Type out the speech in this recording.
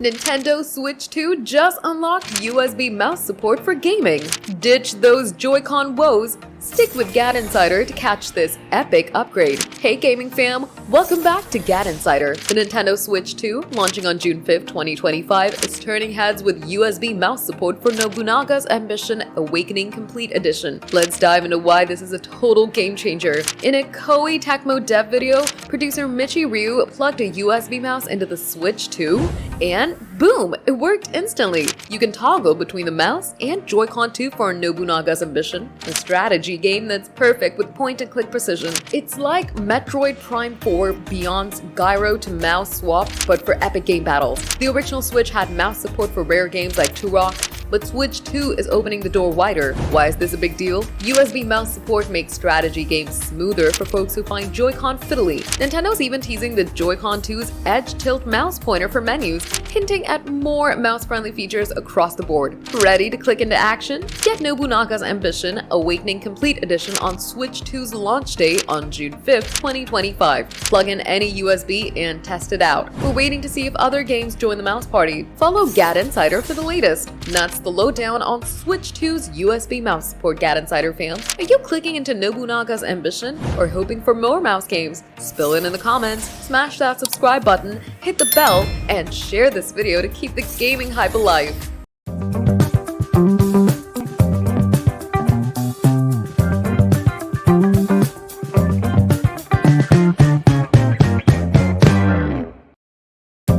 Nintendo Switch 2 just unlocked USB mouse support for gaming. Ditch those Joy-Con woes. Stick with GadInsider to catch this epic upgrade. Hey gaming fam, welcome back to GadInsider. The Nintendo Switch 2, launching on June 5th, 2025, is turning heads with USB mouse support for Nobunaga's Ambition Awakening Complete Edition. Let's dive into why this is a total game changer. In a Koei Tecmo dev video, producer Michi Ryu plugged a USB mouse into the Switch 2, and boom, it worked instantly. You can toggle between the mouse and Joy-Con 2 for Nobunaga's Ambition, a strategy game that's perfect with point-and-click precision. It's like Metroid Prime 4 Beyond's gyro-to-mouse swap, but for epic game battles. The original Switch had mouse support for rare games like Turok, but Switch 2 is opening the door wider. Why is this a big deal? USB mouse support makes strategy games smoother for folks who find Joy-Con fiddly. Nintendo's even teasing the Joy-Con 2's Edge Tilt mouse pointer for menus, hinting at more mouse-friendly features across the board. Ready to click into action? Get Nobunaga's Ambition Awakening Complete Edition on Switch 2's launch day on June 5th, 2025. Plug in any USB and test it out. We're waiting to see if other games join the mouse party. Follow GadInsider for the latest. That's the lowdown on Switch 2's USB mouse support, GadInsider fam. Are you clicking into Nobunaga's Ambition or hoping for more mouse games? Spill it in the comments, smash that subscribe button, hit the bell, and share this video to keep the gaming hype alive.